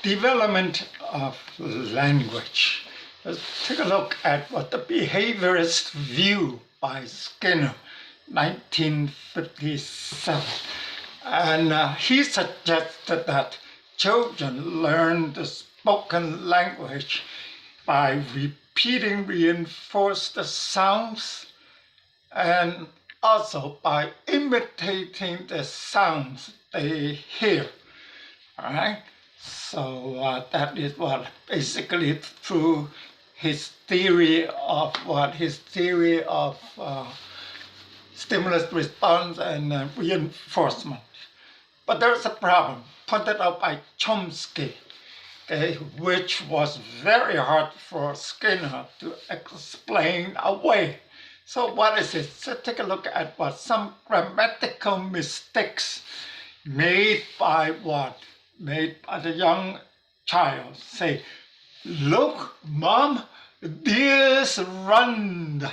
Development of language. Let's take a look at what the behaviorist view by Skinner, 1957. And he suggested that children learn the spoken language by repeating reinforced sounds and also by imitating the sounds they hear. All right? So that is what basically through his theory of stimulus response and reinforcement. But there's a problem pointed out by Chomsky, okay, which was very hard for Skinner to explain away. So what is it? So take a look at what some grammatical mistakes made by what? Made by the young child. Say, look, Mom, deer's run.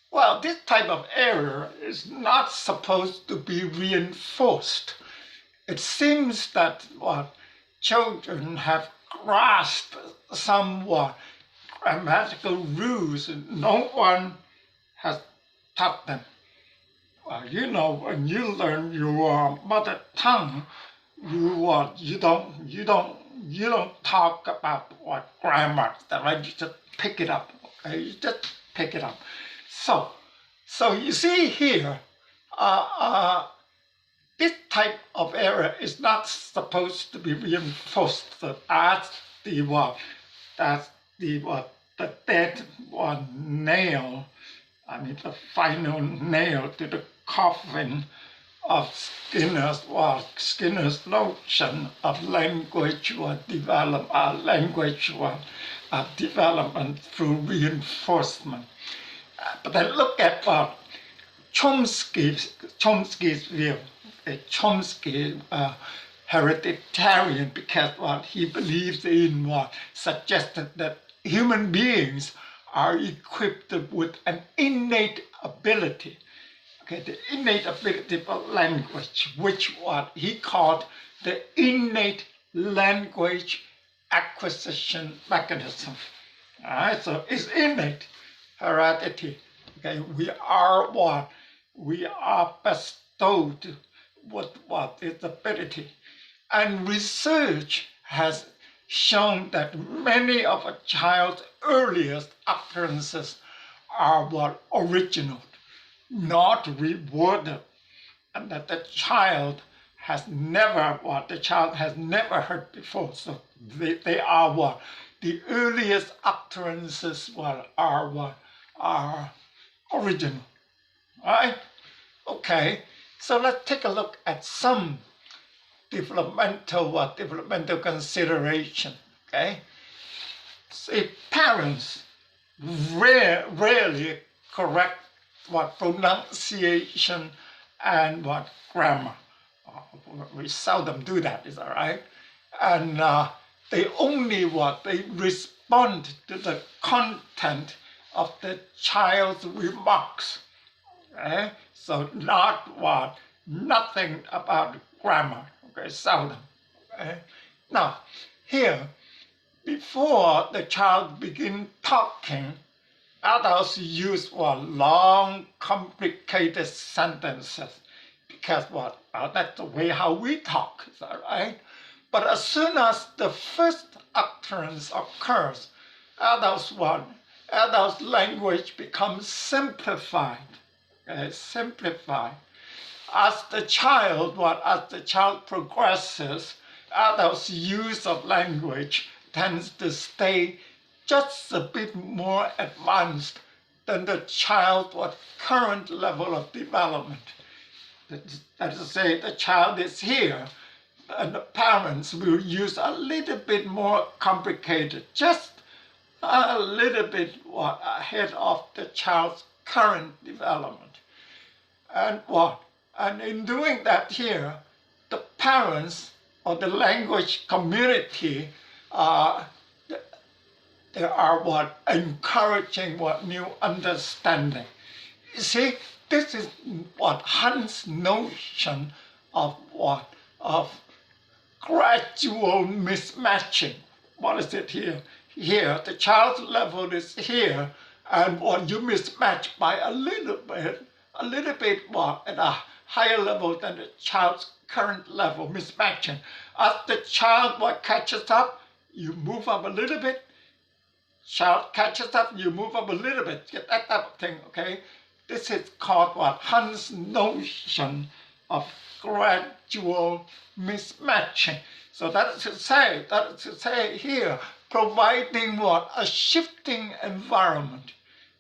Well, this type of error is not supposed to be reinforced. It seems that what children have grasped somewhat grammatical rules and no one has taught them. Well, you know, when you learn your mother tongue, you don't talk about what grammar, right? You just pick it up. Okay, you just pick it up. So you see here, this type of error is not supposed to be reinforced. So that's the dead one nail. I mean, the final nail to the coffin of Skinner's notion of language development through reinforcement. But then look at Chomsky's view. Chomsky, hereditarian, because he believes in suggested that human beings are equipped with an innate ability. Okay, the innate ability for language, which he called the innate language acquisition mechanism. All right, so it's innate heredity. Okay, we are bestowed with this ability, and research has shown that many of a child's earliest utterances are original, not rewarded, and that the child has never heard before. So they are the earliest utterances are original. All right? Okay. So let's take a look at some developmental consideration. Okay. See, parents rarely correct pronunciation and grammar. We seldom do that, is that right? And they only they respond to the content of the child's remarks. Okay? So nothing about grammar. Okay, seldom. Okay? Now, here, before the child begins talking, adults use long, complicated sentences because that's the way how we talk, is that right? But as soon as the first utterance occurs, adults' language becomes simplified. Okay, simplified. As the child progresses, adults' use of language tends to stay just a bit more advanced than the child's current level of development. That is to say, the child is here, and the parents will use a little bit more complicated, just a little bit ahead of the child's current development. And in doing that here, the parents or the language community they are encouraging new understanding. You see, this is Hunt's notion of gradual mismatching. What is it here? Here, the child's level is here, and what you mismatch by a little bit what at a higher level than the child's current level, mismatching. As the child what catches up, you move up a little bit. Child catches up, you move up a little bit. Get that type of thing, okay? This is called what? Hunt's notion of gradual mismatching. So that is to say here, providing what? A shifting environment,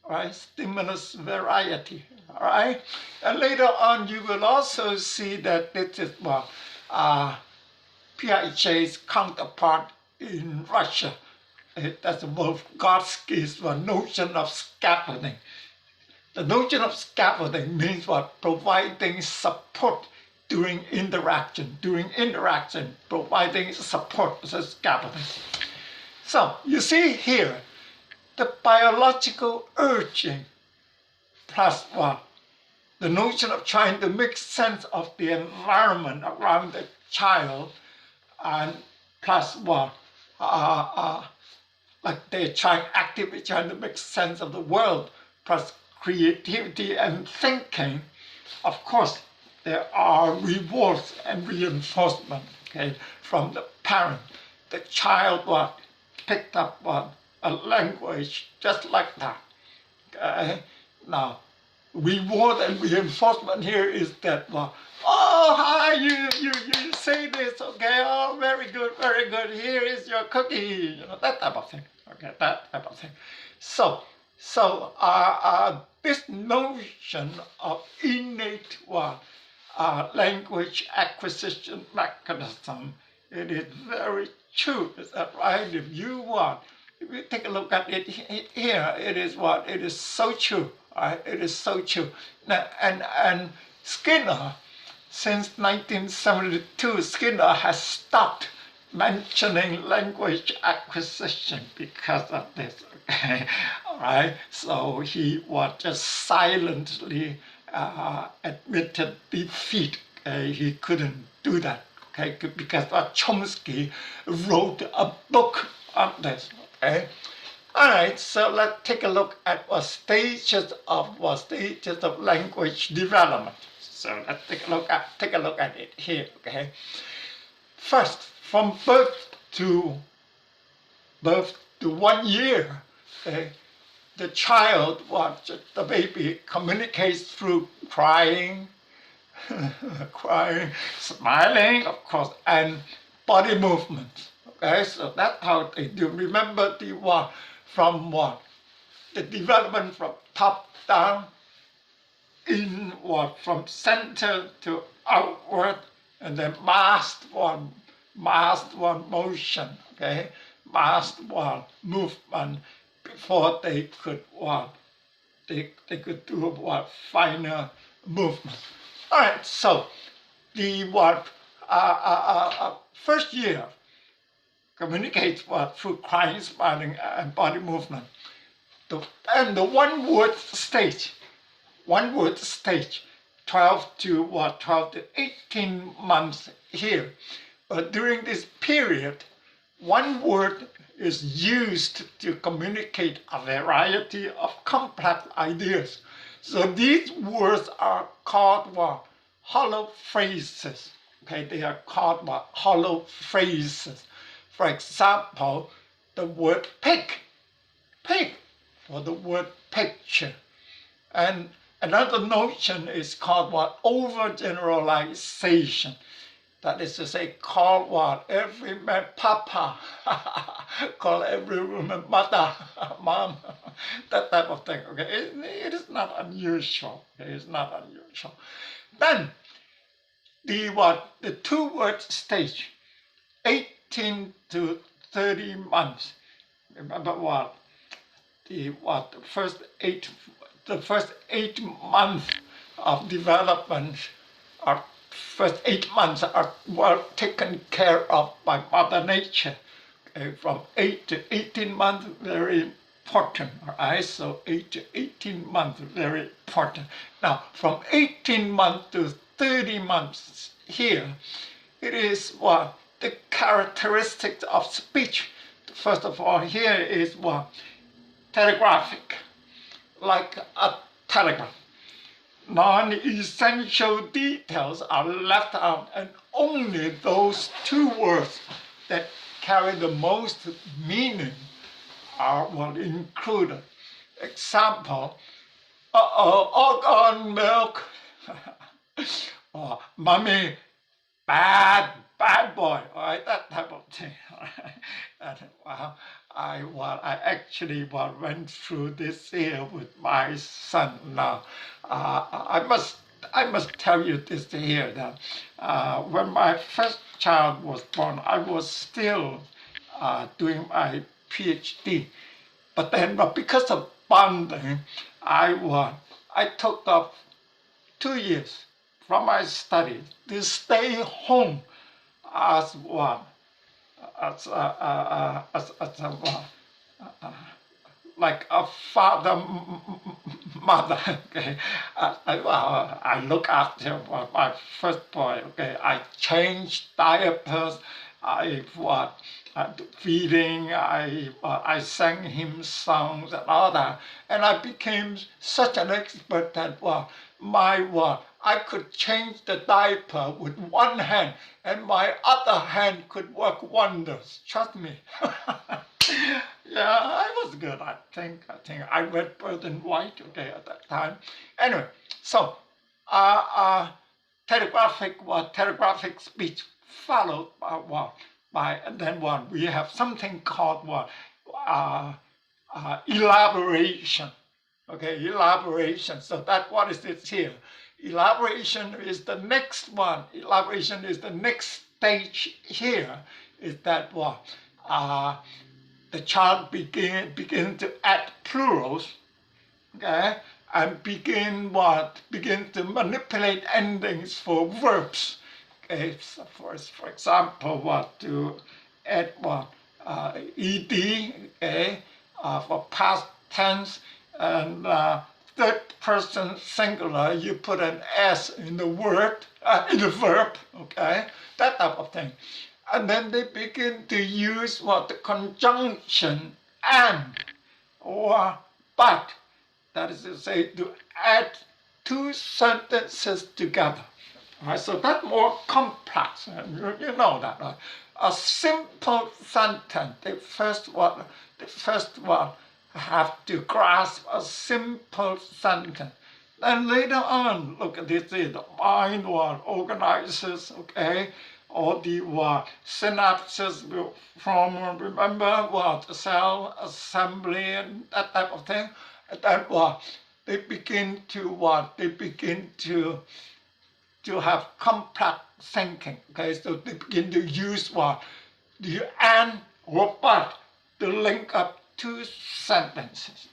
right? Stimulus variety, all right? And later on, you will also see that this is what? Piaget's counterpart in Russia. That's Vygotsky's notion of scaffolding. The notion of scaffolding means what? Providing support during interaction. During interaction, providing support as scaffolding. So you see here, the biological urging plus what? The notion of trying to make sense of the environment around the child, and plus what? Like they're actively trying to make sense of the world, plus creativity and thinking. Of course, there are rewards and reinforcement, okay, from the parent. The child what? Picked up what? A language just like that. Okay? Now, reward and reinforcement here is that what? Oh, hi, you say this, okay, oh, very good, here is your cookie, that type of thing, okay, that type of thing. So this notion of innate what? Language acquisition mechanism, it is very true, is that right? If you take a look at it here, it is what? It is so true, right? It is so true. Now, and Skinner, since 1972, Skinner has stopped mentioning language acquisition because of this, okay? All right, so he was just silently admitted defeat. Okay? He couldn't do that, okay? Because Chomsky wrote a book on this, okay? All right, so let's take a look at what stages of language development. So let's take a look at it here, okay? First, from birth to 1 year, okay, the child, the baby, communicates through crying, smiling, of course, and body movements. Okay, so that's how they do. Remember the development from top down, inward, from center to outward, and then masked one motion, okay, masked one movement before they could they could do finer movement. All right, so the first year communicates through crying, smiling, and body movement. And the one word stage, 12 to 18 months here. But during this period, one word is used to communicate a variety of complex ideas. So these words are called hollow phrases. Okay, they are called hollow phrases. For example, the word pig, or the word picture. And another notion is called overgeneralization. That is to say, call every man papa, call every woman mother, mom, that type of thing. Okay, it is not unusual. Okay? It's not unusual. Then the two-word stage, 18 to 30 months. Remember the first 8 months of development are first 8 months are well taken care of by Mother Nature. Okay, from 8 to 18 months, very important. All right, so 8 to 18 months, very important. Now, from 18 months to 30 months here, it is the characteristics of speech. First of all, here is what? Telegraphic, like a telegram. Non-essential details are left out, and only those two words that carry the most meaning are what included. Example, all milk. Or mommy, bad boy, all right, that type of thing. All right? I actually went through this here with my son now. I must tell you this here that when my first child was born, I was still doing my PhD. But because of bonding, I took up 2 years from my studies to stay home as one, as a what, like a father, mother. Okay, I look after my first boy. Okay, I changed diapers. I what. Feeding, I sang him songs and all that, and I became such an expert that I could change the diaper with one hand, and my other hand could work wonders. Trust me. Yeah, I was good. I think I read Bird and White. Okay, at that time. Anyway, so telegraphic speech followed by and then we have something called uh, elaboration. Okay, elaboration. So that what is it here? Elaboration is the next one. Elaboration is the next stage here. Is that what? The child begin to add plurals, okay, and begin to manipulate endings for verbs. Okay, so for example, to add ed, okay, for past tense, and third person singular, you put an s in the word, in the verb, okay, that type of thing. And then they begin to use the conjunction and or but, that is to say, to add two sentences together. All right, so that's more complex. You know that, right? A simple sentence, the first one have to grasp a simple sentence. Then later on, look at this, the mind organizes, okay, all the synapses will form, remember cell assembly and that type of thing. And then they begin to have complex thinking. Okay, so they begin to use the and or but to link up two sentences.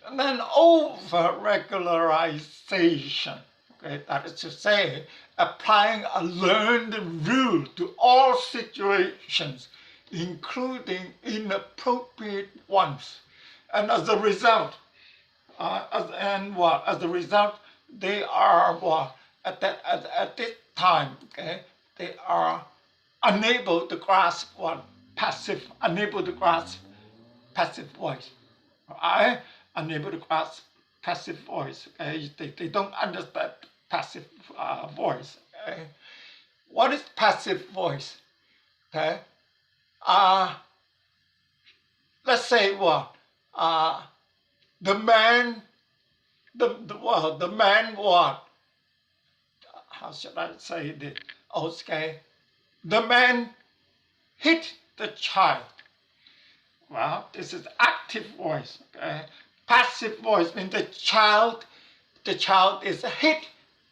And then over-regularization, okay, that is to say, applying a learned rule to all situations, including inappropriate ones. And as a result, they are at this time, okay, they are unable to grasp passive voice. Unable to grasp passive voice. Okay? They don't understand passive voice. Okay? What is passive voice? Okay? Let's say the man, the man how should I say it? Okay, the man hit the child. Well, this is active voice. Okay? Passive voice means the child is hit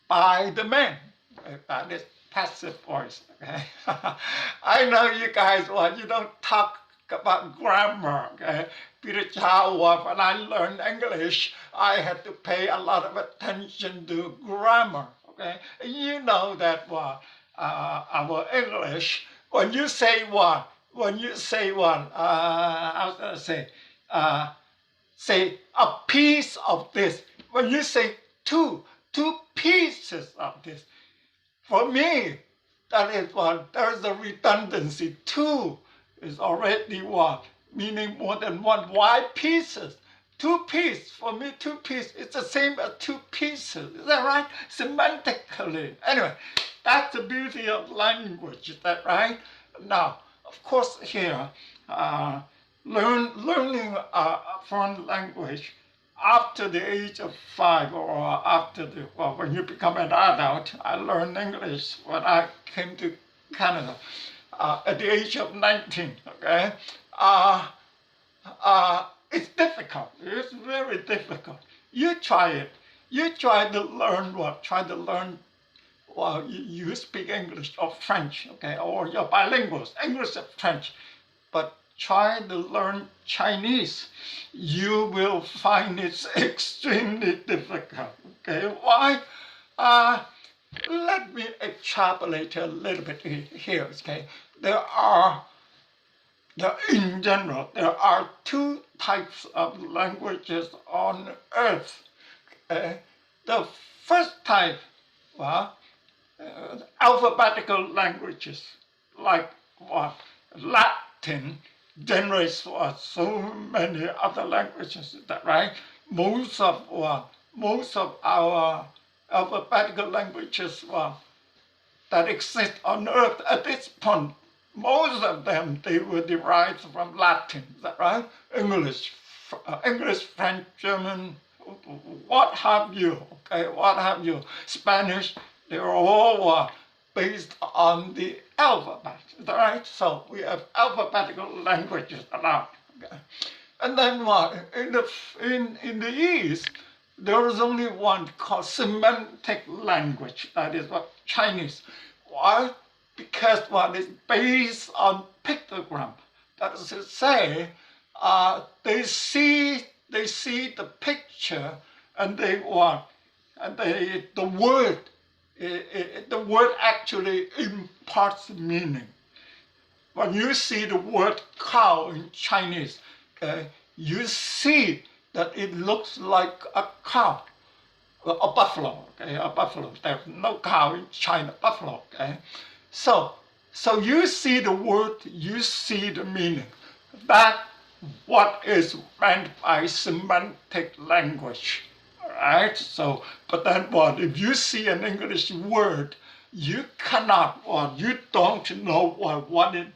by the man. Okay? That is passive voice. Okay? I know you guys, you don't talk about grammar. Okay? Peter Chow, when I learned English, I had to pay a lot of attention to grammar. Okay? You know that our English, when you say I was gonna say a piece of this. When you say two pieces of this, for me, That is what, there's a redundancy. Two is already what? Meaning more than one. Why pieces? Two pieces, for me, two pieces, it's the same as two pieces. Is that right? Semantically. Anyway, that's the beauty of language. Is that right? Now, of course, here, learning a foreign language after the age of 5 or after when you become an adult. I learned English when I came to Canada at the age of 19. Okay, it's difficult. It's very difficult. You try it. You try to learn what? Try to learn. Well, you speak English or French, okay, or you're bilingual, English and French, but try to learn Chinese. You will find it's extremely difficult. Okay, why? Let me extrapolate a little bit here. Okay, in general, there are two types of languages on Earth. The first type, well, alphabetical languages, like what? Latin generates what? So many other languages, is that right? Most of our alphabetical languages that exist on Earth at this point, most of them, they were derived from Latin, is that right? English, French, German, what have you, okay, what have you, Spanish, they're all based on the alphabet, is that right? So we have alphabetical languages around, okay? And then what, in the East, there is only one called semantic language, that is what, Chinese. Why? Because what is based on pictogram. That is to say, they see the picture and the word actually imparts meaning. When you see the word cow in Chinese, you see that it looks like a cow, a buffalo, okay, a buffalo. There's no cow in China, buffalo, okay. So you see the word, you see the meaning. That what is meant by semantic language, all right? So, but then what? If you see an English word, you cannot, you don't know what it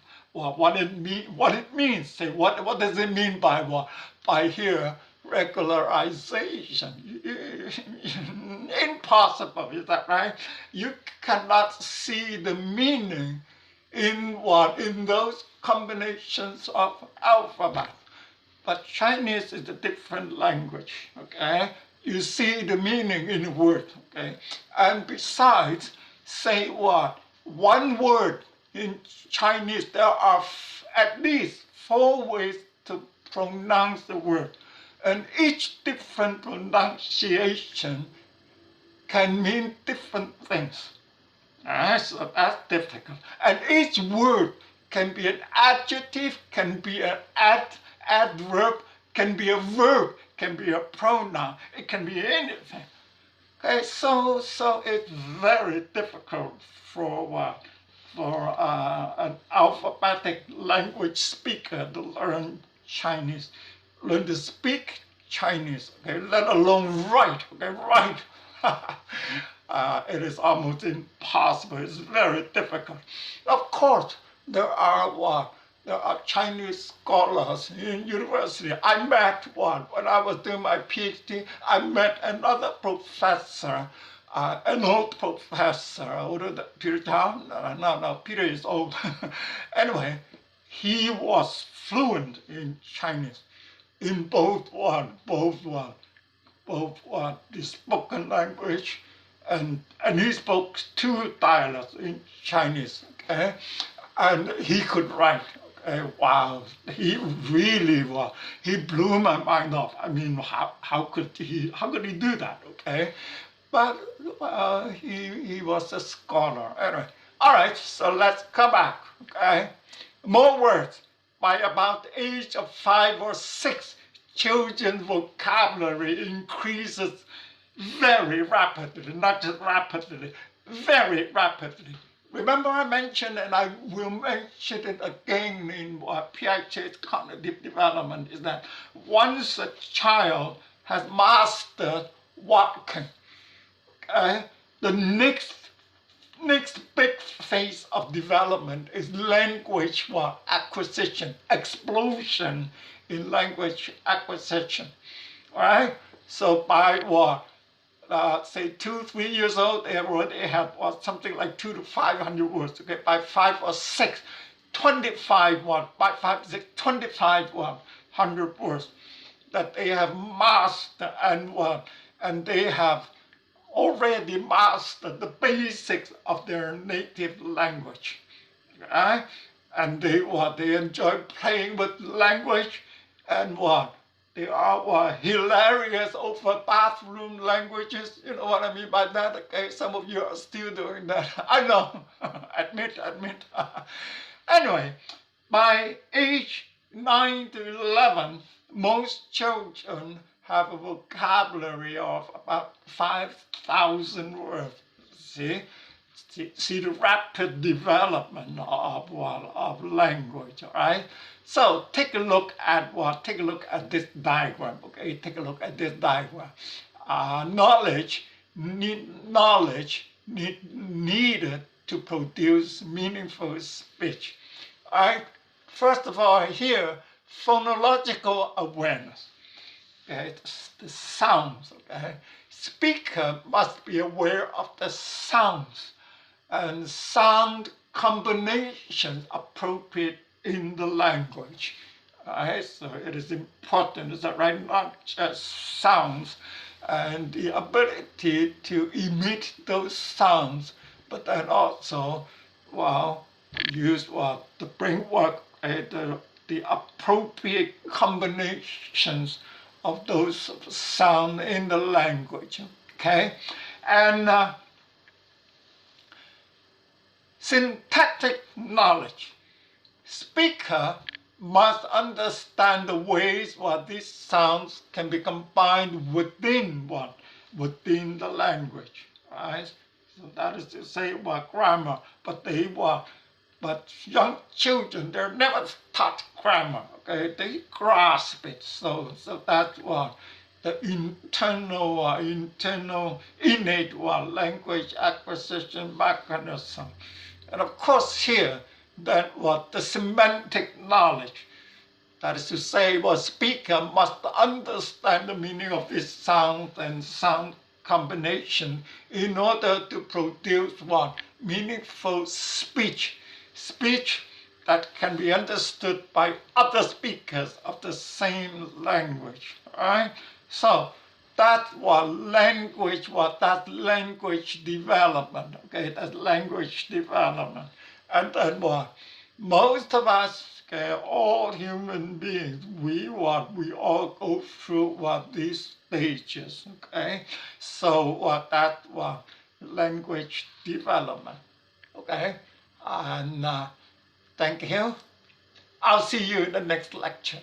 means. Say, what does it mean by what? By here, regularization. Impossible, is that right? You cannot see the meaning in those combinations of alphabet. But Chinese is a different language, okay? You see the meaning in the word, okay? And besides, say what? One word in Chinese, there are at least 4 ways to pronounce the word. And each different pronunciation can mean different things. So that's difficult. And each word can be an adjective, can be an adverb, can be a verb, can be a pronoun. It can be anything. Okay, so it's very difficult for an alphabetic language speaker to learn Chinese, learn to speak Chinese, okay, let alone write, okay, write. It is almost impossible. It's very difficult. Of course, there are Chinese scholars in university. I met one when I was doing my PhD. I met another professor, an old professor, older than Peter Town. No, Peter is old. Anyway, he was fluent in Chinese, in both the spoken language, and he spoke 2 dialects in Chinese, okay? And he could write. Okay? Wow, he really was. He blew my mind off. I mean, how could he do that? Okay, but he was a scholar. Anyway, all right. So let's come back. Okay, more words. By about the age of 5 or 6, children's vocabulary increases very rapidly, not just rapidly, very rapidly. Remember I mentioned, and I will mention it again in Piaget's cognitive development, is that once a child has mastered walking, the next big phase of development is language acquisition, explosion in language acquisition. All right? So by say 2-3 years old, they already have something like 200 to 500 words. Okay, by 5 or 6, 25 words. By 5, 6, 2,500 words that they have mastered, and they have already mastered the basics of their native language. Right? And they enjoy playing with language, and they are hilarious over bathroom languages. You know what I mean by that? Okay, some of you are still doing that. I know. admit. Anyway, by age 9 to 11, most children have a vocabulary of about 5,000 words. See the rapid development of language, all right? So take a look at this diagram, okay? Take a look at this diagram. Knowledge needed to produce meaningful speech. All right? First of all, here, phonological awareness. Okay, the sounds. Okay, speaker must be aware of the sounds and sound combinations appropriate in the language. Right? So it is important that right, not just sounds and the ability to emit those sounds, but then also, use the brainwork, the appropriate combinations of those sounds in the language. Okay, and syntactic knowledge. Speaker must understand the ways these sounds can be combined within the language. Right? So that is to say grammar, but young children, they're never taught grammar. Okay, they grasp it. So that's the internal innate language acquisition mechanism. And of course here, that the semantic knowledge. That is to say, speaker must understand the meaning of these sounds and sound combination in order to produce meaningful speech. Speech that can be understood by other speakers of the same language. Right? So that language development. Okay, that's language development. And then most of us, okay, all human beings, we all go through these stages. Okay, so language development. Okay, and thank you. I'll see you in the next lecture.